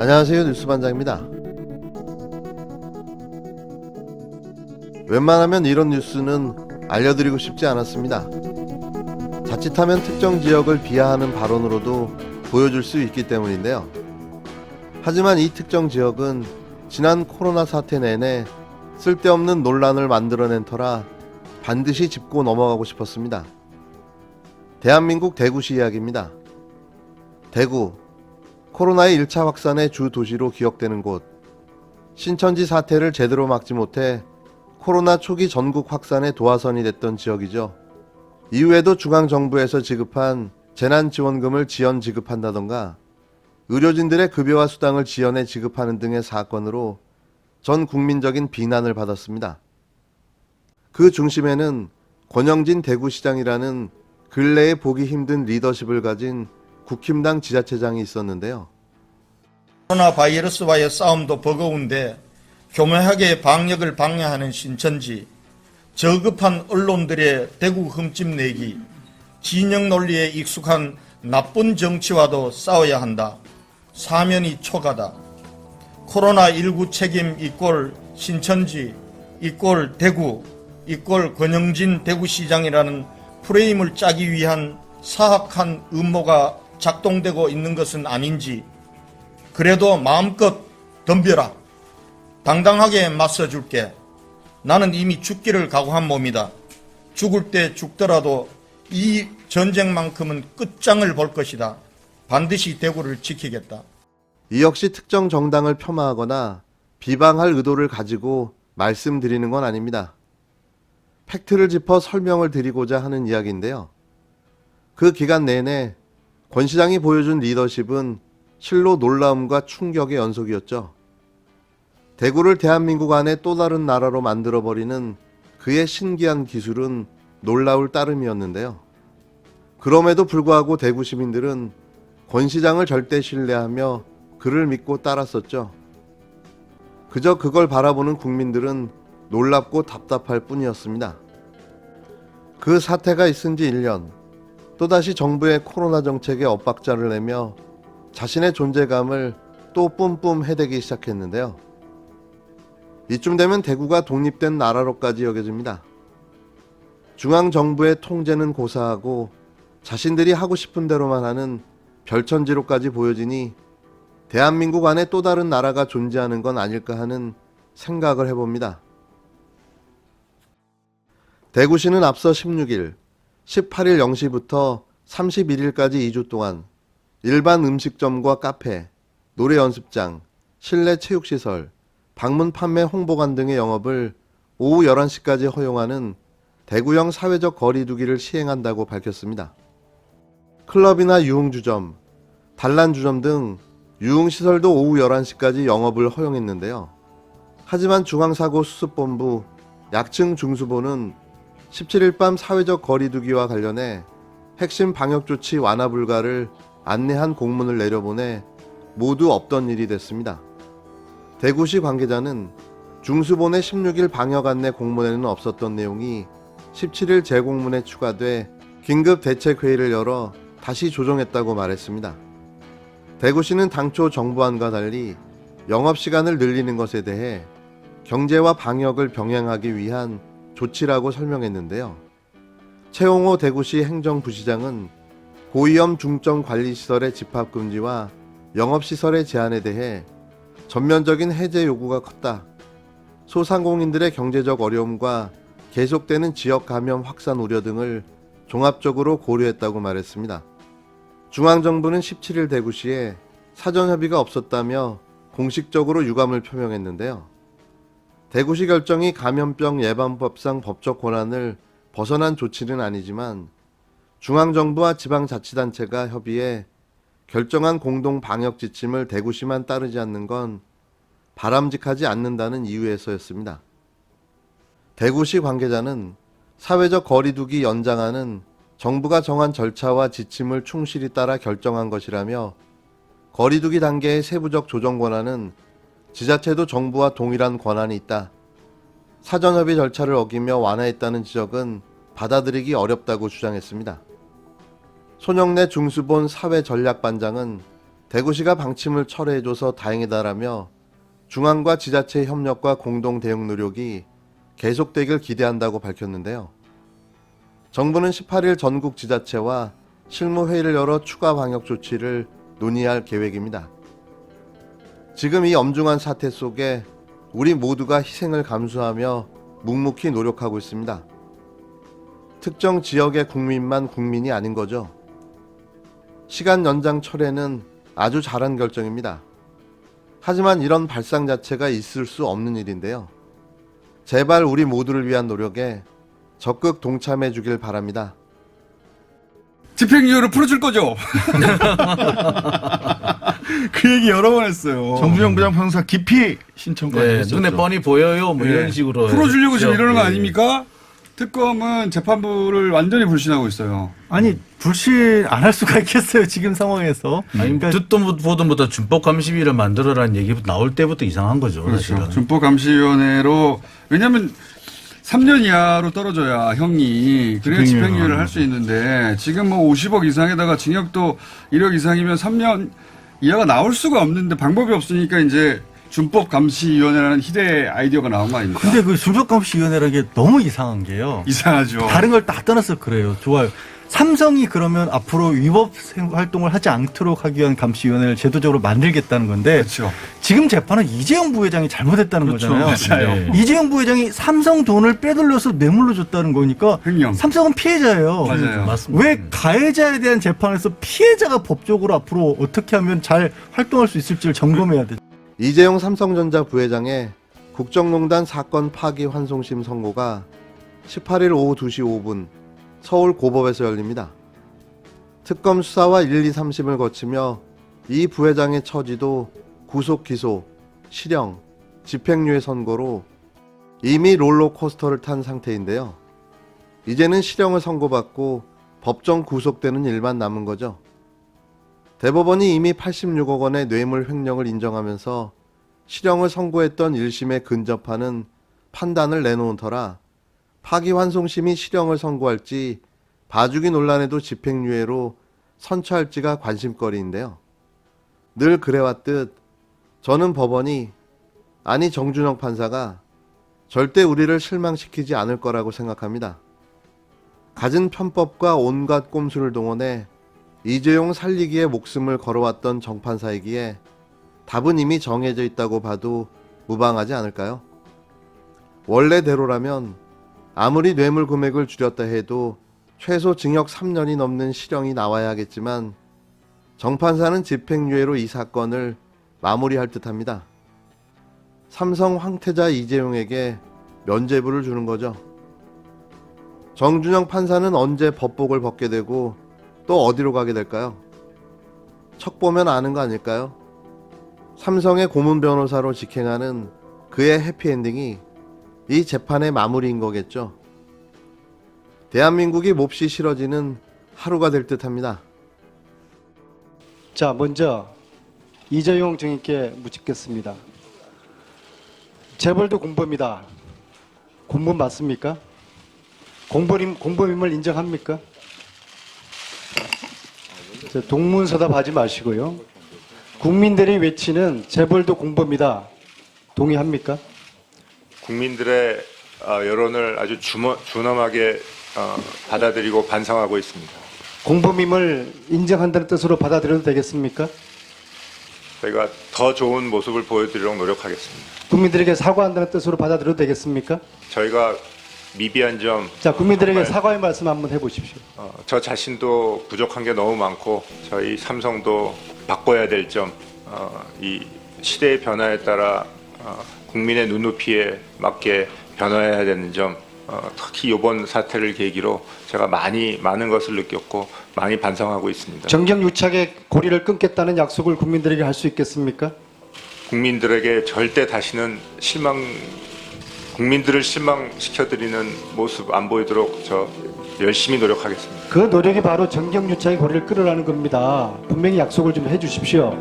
안녕하세요, 뉴스반장입니다. 웬만하면 이런 뉴스는 알려드리고 싶지 않았습니다. 자칫하면 특정 지역을 비하하는 발언으로도 보여줄 수 있기 때문인데요. 하지만 이 특정 지역은 지난 코로나 사태 내내 쓸데없는 논란을 만들어낸 터라 반드시 짚고 넘어가고 싶었습니다. 대한민국 대구시 이야기입니다. 대구, 코로나의 1차 확산의 주 도시로 기억되는 곳. 신천지 사태를 제대로 막지 못해 코로나 초기 전국 확산의 도화선이 됐던 지역이죠. 이후에도 중앙정부에서 지급한 재난지원금을 지연 지급한다던가 의료진들의 급여와 수당을 지연해 지급하는 등의 사건으로 전 국민적인 비난을 받았습니다. 그 중심에는 권영진 대구시장이라는 근래에 보기 힘든 리더십을 가진 국힘당 지자체장이 있었는데요. 코로나 바이러스와의 싸움도 버거운데 교묘하게 방역을 방해하는 신천지, 저급한 언론들의 대구 흠집내기, 진영 논리에 익숙한 나쁜 정치와도 싸워야 한다. 사면이 초가다. 코로나19 책임 이꼴 신천지 이꼴 대구 이꼴 권영진 대구시장이라는 프레임을 짜기 위한 사악한 음모가 작동되고 있는 것은 아닌지, 그래도 마음껏 덤벼라. 당당하게 맞서줄게. 나는 이미 죽기를 각오한 몸이다. 죽을 때 죽더라도 이 전쟁만큼은 끝장을 볼 것이다. 반드시 대구를 지키겠다. 이 역시 특정 정당을 폄하하거나 비방할 의도를 가지고 말씀드리는 건 아닙니다. 팩트를 짚어 설명을 드리고자 하는 이야기인데요. 그 기간 내내 권 시장이 보여준 리더십은 실로 놀라움과 충격의 연속이었죠. 대구를 대한민국 안에 또 다른 나라로 만들어버리는 그의 신기한 기술은 놀라울 따름이었는데요. 그럼에도 불구하고 대구 시민들은 권 시장을 절대 신뢰하며 그를 믿고 따랐었죠. 그저 그걸 바라보는 국민들은 놀랍고 답답할 뿐이었습니다. 그 사태가 있은 지 1년, 또다시 정부의 코로나 정책에 엇박자를 내며 자신의 존재감을 또 뿜뿜 해대기 시작했는데요. 이쯤 되면 대구가 독립된 나라로까지 여겨집니다. 중앙정부의 통제는 고사하고 자신들이 하고 싶은 대로만 하는 별천지로까지 보여지니 대한민국 안에 또 다른 나라가 존재하는 건 아닐까 하는 생각을 해봅니다. 대구시는 앞서 16일, 18일 0시부터 31일까지 2주 동안 일반 음식점과 카페, 노래 연습장, 실내 체육시설, 방문 판매 홍보관 등의 영업을 오후 11시까지 허용하는 대구형 사회적 거리 두기를 시행한다고 밝혔습니다. 클럽이나 유흥주점, 단란주점 등 유흥시설도 오후 11시까지 영업을 허용했는데요. 하지만 중앙사고수습본부 약층 중수본은 17일 밤 사회적 거리 두기와 관련해 핵심 방역조치 완화 불가를 안내한 공문을 내려보내 모두 없던 일이 됐습니다. 대구시 관계자는 중수본의 16일 방역 안내 공문에는 없었던 내용이 17일 재공문에 추가돼 긴급 대책회의를 열어 다시 조정했다고 말했습니다. 대구시는 당초 정부안과 달리 영업시간을 늘리는 것에 대해 경제와 방역을 병행하기 위한 조치라고 설명했는데요. 최홍호 대구시 행정부시장은 고위험 중증 관리시설의 집합금지와 영업시설의 제한에 대해 전면적인 해제 요구가 컸다. 소상공인들의 경제적 어려움과 계속되는 지역 감염 확산 우려 등을 종합적으로 고려했다고 말했습니다. 중앙정부는 17일 대구시에 사전협의가 없었다며 공식적으로 유감을 표명했는데요. 대구시 결정이 감염병 예방법상 법적 권한을 벗어난 조치는 아니지만 중앙정부와 지방자치단체가 협의해 결정한 공동 방역 지침을 대구시만 따르지 않는 건 바람직하지 않는다는 이유에서였습니다. 대구시 관계자는 사회적 거리두기 연장안은 정부가 정한 절차와 지침을 충실히 따라 결정한 것이라며 거리두기 단계의 세부적 조정 권한은 지자체도 정부와 동일한 권한이 있다. 사전협의 절차를 어기며 완화했다는 지적은 받아들이기 어렵다고 주장했습니다. 손영래 중수본 사회전략반장은 대구시가 방침을 철회해줘서 다행이다라며 중앙과 지자체 협력과 공동 대응 노력이 계속되길 기대한다고 밝혔는데요. 정부는 18일 전국 지자체와 실무회의를 열어 추가 방역 조치를 논의할 계획입니다. 지금 이 엄중한 사태 속에 우리 모두가 희생을 감수하며 묵묵히 노력하고 있습니다. 특정 지역의 국민만 국민이 아닌 거죠. 시간 연장 철회는 아주 잘한 결정입니다. 하지만 이런 발상 자체가 있을 수 없는 일인데요. 제발 우리 모두를 위한 노력에 적극 동참해 주길 바랍니다. 집행유예를 풀어줄 거죠? 그 얘기 여러 번 했어요. 정주영 부장판사 기피 신청까지 네, 했었죠. 눈에 뻔히 보여요. 뭐 네. 이런 식으로 풀어주려고 지금 이러는 거 예. 아닙니까? 특검은 재판부를 완전히 불신하고 있어요. 아니 불신 안 할 수가 있겠어요 지금 상황에서. 아니 듣도 보도 못한 준법감시위를 만들어라는 얘기부터 나올 때부터 이상한 거죠. 사실은. 그렇죠. 준법감시위원회로 왜냐하면 3년 이하로 떨어져야 형이 그래야 집행유예를 할 수 있는데 지금 뭐 50억 이상에다가 징역도 1억 이상이면 3년 이하가 나올 수가 없는데 방법이 없으니까 이제 준법감시위원회라는 희대의 아이디어가 나온 거 아닙니까? 근데 그 준법감시위원회라는 게 너무 이상한 게요. 이상하죠. 다른 걸 다 떠나서 그래요. 좋아요. 삼성이 그러면 앞으로 위법 활동을 하지 않도록 하기 위한 감시위원회를 제도적으로 만들겠다는 건데 그렇죠. 지금 재판은 이재용 부회장이 잘못했다는 거잖아요. 맞아요. 네. 이재용 부회장이 삼성 돈을 빼돌려서 뇌물로 줬다는 거니까 횡령. 삼성은 피해자예요. 맞아요. 맞습니다. 왜 가해자에 대한 재판에서 피해자가 법적으로 앞으로 어떻게 하면 잘 활동할 수 있을지를 점검해야 되죠. 이재용 삼성전자 부회장의 국정농단 사건 파기 환송심 선고가 18일 오후 2시 5분 서울 고법에서 열립니다. 특검 수사와 1, 2, 3심을 거치며 이 부회장의 처지도 구속 기소, 실형, 집행유예 선고로 이미 롤러코스터를 탄 상태인데요. 이제는 실형을 선고받고 법정 구속되는 일만 남은 거죠. 대법원이 이미 86억 원의 뇌물 횡령을 인정하면서 실형을 선고했던 1심에 근접하는 판단을 내놓은 터라 파기환송심이 실형을 선고할지 봐주기 논란에도 집행유예로 선처할지가 관심거리인데요. 늘 그래왔듯 저는 법원이 아니 정준영 판사가 절대 우리를 실망시키지 않을 거라고 생각합니다. 갖은 편법과 온갖 꼼수를 동원해 이재용 살리기에 목숨을 걸어왔던 정판사이기에 답은 이미 정해져 있다고 봐도 무방하지 않을까요? 원래대로라면 아무리 뇌물 금액을 줄였다 해도 최소 징역 3년이 넘는 실형이 나와야 하겠지만 정판사는 집행유예로 이 사건을 마무리할 듯합니다. 삼성 황태자 이재용에게 면죄부를 주는 거죠. 정준영 판사는 언제 법복을 벗게 되고 또 어디로 가게 될까요? 척 보면 아는 거 아닐까요? 삼성의 고문 변호사로 직행하는 그의 해피엔딩이 이 재판의 마무리인 거겠죠. 대한민국이 몹시 싫어지는 하루가 될 듯합니다. 자, 먼저 이재용 증인께 묻겠습니다. 재벌도 공범이다. 공범 맞습니까? 공범임을 인정합니까? 동문서답하지 마시고요. 국민들이 외치는 재벌도 공범이다. 동의합니까? 국민들의 여론을 아주 준엄하게 받아들이고 반성하고 있습니다. 공범임을 인정한다는 뜻으로 받아들여도 되겠습니까? 저희가 더 좋은 모습을 보여드리도록 노력하겠습니다. 국민들에게 사과한다는 뜻으로 받아들여도 되겠습니까? 저희가 미비한 점, 자, 국민들에게 정말, 사과의 말씀 한번 해보십시오. 저 자신도 부족한 게 너무 많고 저희 삼성도 바꿔야 될 점, 이 시대의 변화에 따라 국민의 눈높이에 맞게 변화해야 되는 점, 특히 이번 사태를 계기로 제가 많은 것을 느꼈고 많이 반성하고 있습니다. 정경유착의 고리를 끊겠다는 약속을 국민들에게 할 수 있겠습니까? 국민들에게 절대 다시는 국민들을 실망시켜드리는 모습 안 보이도록 저 열심히 노력하겠습니다. 그 노력이 바로 정경유착의 고리를 끊으라는 겁니다. 분명히 약속을 좀 해주십시오.